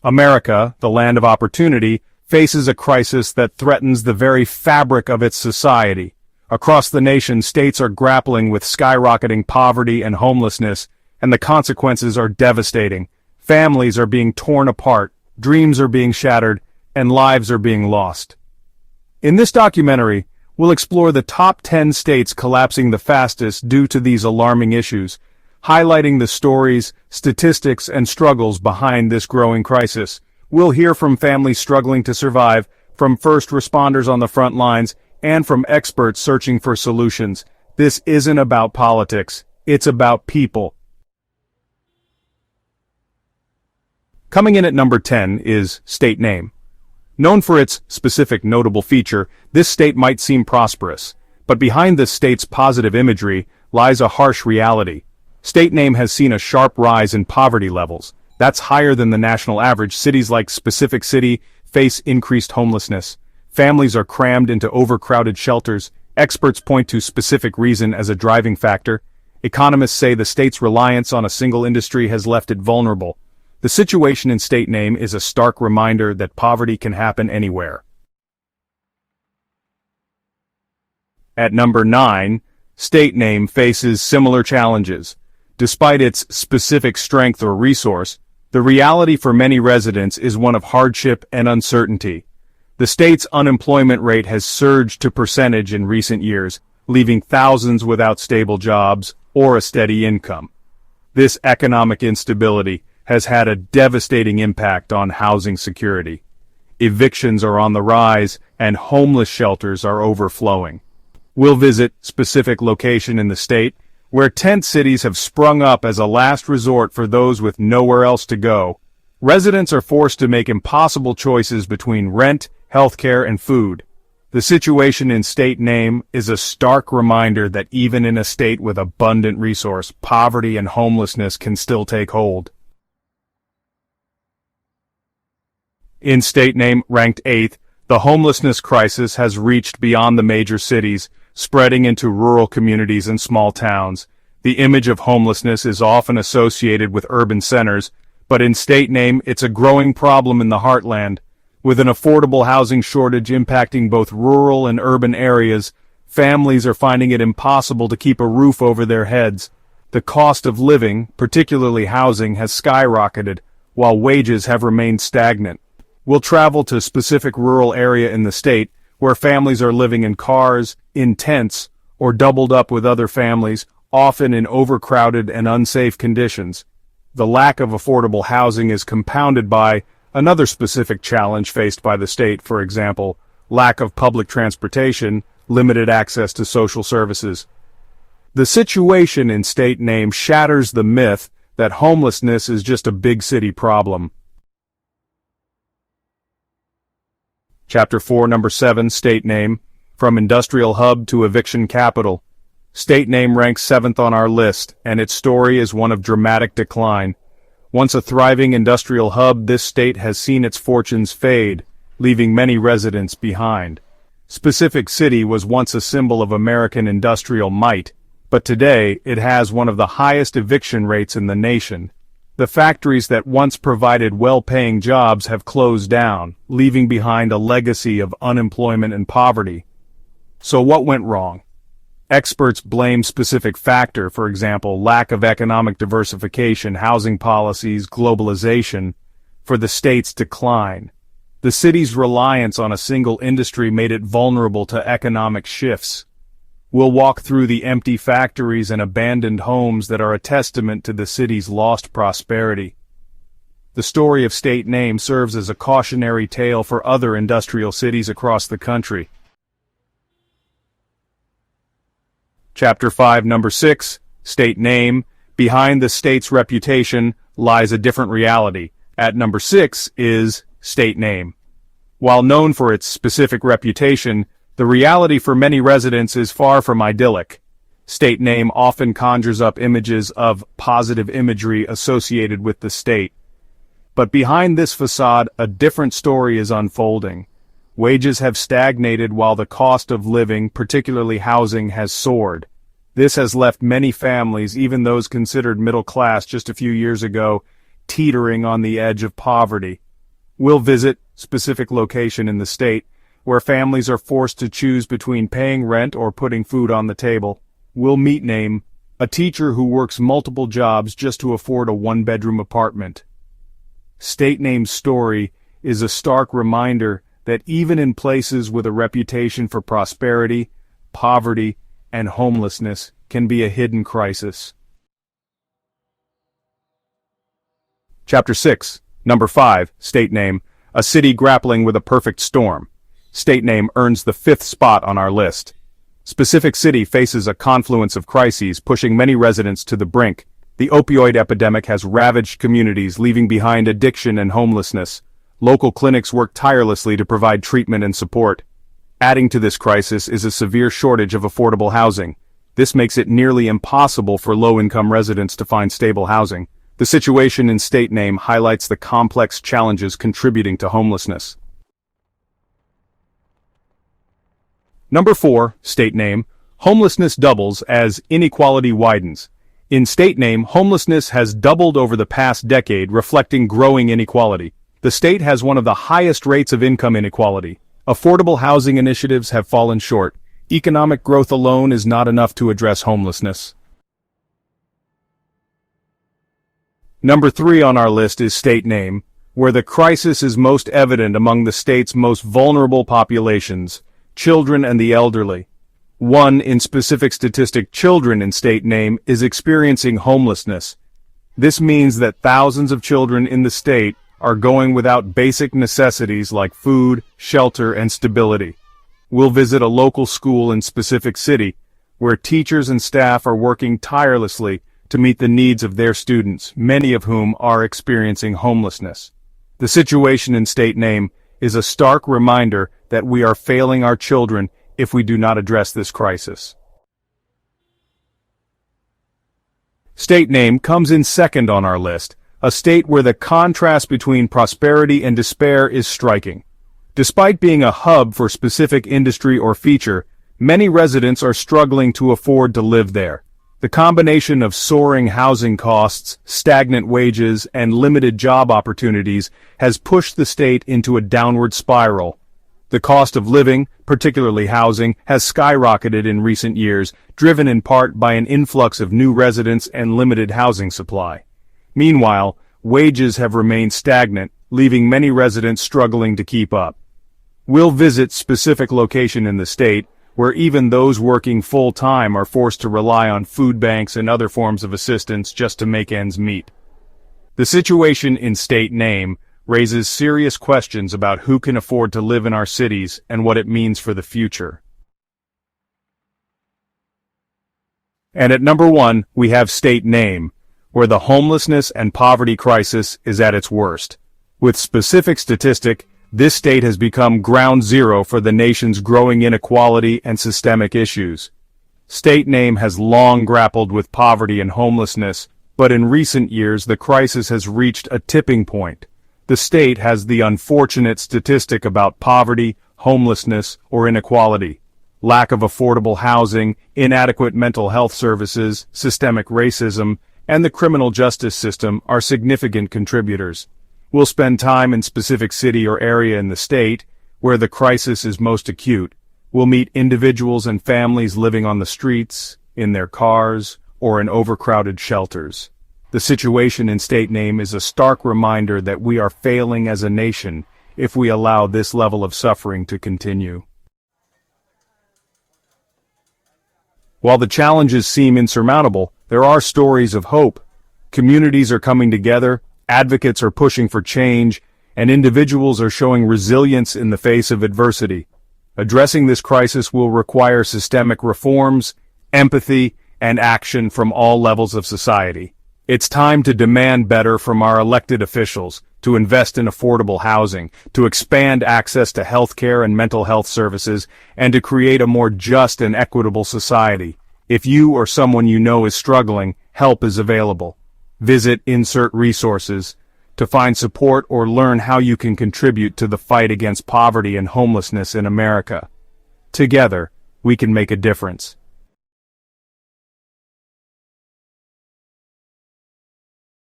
America, the land of opportunity, faces a crisis that threatens the very fabric of its society. Across the nation, states are grappling with skyrocketing poverty and homelessness, and the consequences are devastating. Families are being torn apart, dreams are being shattered, and lives are being lost. In this documentary, we'll explore the top 10 states collapsing the fastest due to these alarming issues, highlighting the stories, statistics, and struggles behind this growing crisis. We'll hear from families struggling to survive, from first responders on the front lines, and from experts searching for solutions. This isn't about politics, it's about people. Coming in at number 10 is state name. Known for its specific notable feature, this state might seem prosperous, but behind this state's positive imagery lies a harsh reality. State name has seen a sharp rise in poverty levels. That's higher than the national average. Cities like specific city face increased homelessness. Families are crammed into overcrowded shelters. Experts point to specific reason as a driving factor. Economists say the state's reliance on a single industry has left it vulnerable. The situation in state name is a stark reminder that poverty can happen anywhere. At number 9, state name faces similar challenges. Despite its specific strength or resource, the reality for many residents is one of hardship and uncertainty. The state's unemployment rate has surged to percentage in recent years, leaving thousands without stable jobs or a steady income. This economic instability has had a devastating impact on housing security. Evictions are on the rise, and homeless shelters are overflowing. We'll visit specific location in the state, where tent cities have sprung up as a last resort for those with nowhere else to go. Residents are forced to make impossible choices between rent, healthcare, and food. The situation in state name is a stark reminder that even in a state with abundant resource, poverty and homelessness can still take hold. In state name, ranked 8th, the homelessness crisis has reached beyond the major cities, spreading into rural communities and small towns. The image of homelessness is often associated with urban centers, but in state name, it's a growing problem in the heartland. With an affordable housing shortage impacting both rural and urban areas, families are finding it impossible to keep a roof over their heads. The cost of living, particularly housing, has skyrocketed, while wages have remained stagnant. We'll travel to a specific rural area in the state, where families are living in cars, in tents, or doubled up with other families, often in overcrowded and unsafe conditions. The lack of affordable housing is compounded by another specific challenge faced by the state, for example, lack of public transportation, limited access to social services. The situation in state name shatters the myth that homelessness is just a big city problem. Chapter 4, Number 7, State Name, From Industrial Hub to Eviction Capital. State name ranks 7th on our list, and its story is one of dramatic decline. Once a thriving industrial hub, this state has seen its fortunes fade, leaving many residents behind. Specific City was once a symbol of American industrial might, but today it has one of the highest eviction rates in the nation. The factories that once provided well-paying jobs have closed down, leaving behind a legacy of unemployment and poverty. So what went wrong? Experts blame specific factor, for example, lack of economic diversification, housing policies, globalization, for the state's decline. The city's reliance on a single industry made it vulnerable to economic shifts. We'll walk through the empty factories and abandoned homes that are a testament to the city's lost prosperity. The story of state name serves as a cautionary tale for other industrial cities across the country. Chapter 5, Number 6, State Name. Behind the state's reputation lies a different reality. At number 6 is state name. While known for its specific reputation, the reality for many residents is far from idyllic. State name often conjures up images of positive imagery associated with the state. But behind this facade, a different story is unfolding. Wages have stagnated while the cost of living, particularly housing, has soared. This has left many families, even those considered middle class just a few years ago, teetering on the edge of poverty. We'll visit specific location in the state where families are forced to choose between paying rent or putting food on the table. We'll meet name a teacher who works multiple jobs just to afford a one-bedroom apartment. State name's story is a stark reminder that even in places with a reputation for prosperity, poverty, and homelessness can be a hidden crisis. Chapter 6, Number 5, State name, a city grappling with a perfect storm. State name earns the 5th spot on our list. Specific city faces a confluence of crises pushing many residents to the brink. The opioid epidemic has ravaged communities, leaving behind addiction and homelessness. Local clinics work tirelessly to provide treatment and support. Adding to this crisis is a severe shortage of affordable housing. This makes it nearly impossible for low-income residents to find stable housing. The situation in state name highlights the complex challenges contributing to homelessness. Number 4, State name, homelessness doubles as inequality widens. In state name, homelessness has doubled over the past decade, reflecting growing inequality. The state has one of the highest rates of income inequality. Affordable housing initiatives have fallen short. Economic growth alone is not enough to address homelessness. Number 3 on our list is state name, where the crisis is most evident among the state's most vulnerable populations, children and the elderly. One in specific statistic, children in state name, is experiencing homelessness. This means that thousands of children in the state are going without basic necessities like food, shelter, and stability. We'll visit a local school in specific city, where teachers and staff are working tirelessly to meet the needs of their students, many of whom are experiencing homelessness. The situation in state name is a stark reminder that we are failing our children if we do not address this crisis. State name comes in second on our list, a state where the contrast between prosperity and despair is striking. Despite being a hub for specific industry or feature, many residents are struggling to afford to live there. The combination of soaring housing costs, stagnant wages, and limited job opportunities has pushed the state into a downward spiral. The cost of living, particularly housing, has skyrocketed in recent years, driven in part by an influx of new residents and limited housing supply. Meanwhile, wages have remained stagnant, leaving many residents struggling to keep up. We'll visit specific location in the state, where even those working full-time are forced to rely on food banks and other forms of assistance just to make ends meet. The situation in state name raises serious questions about who can afford to live in our cities and what it means for the future. And at number 1, we have state name, where the homelessness and poverty crisis is at its worst. With specific statistic, this state has become ground zero for the nation's growing inequality and systemic issues. State name has long grappled with poverty and homelessness, but in recent years the crisis has reached a tipping point. The state has the unfortunate statistic about poverty, homelessness, or inequality. Lack of affordable housing, inadequate mental health services, systemic racism, and the criminal justice system are significant contributors. We'll spend time in specific city or area in the state where the crisis is most acute. We'll meet individuals and families living on the streets, in their cars, or in overcrowded shelters. The situation in state name is a stark reminder that we are failing as a nation if we allow this level of suffering to continue. While the challenges seem insurmountable, there are stories of hope. Communities are coming together, advocates are pushing for change, and individuals are showing resilience in the face of adversity. Addressing this crisis will require systemic reforms, empathy, and action from all levels of society. It's time to demand better from our elected officials, to invest in affordable housing, to expand access to health care and mental health services, and to create a more just and equitable society. If you or someone you know is struggling, help is available. Visit Insert Resources to find support or learn how you can contribute to the fight against poverty and homelessness in America. Together, we can make a difference.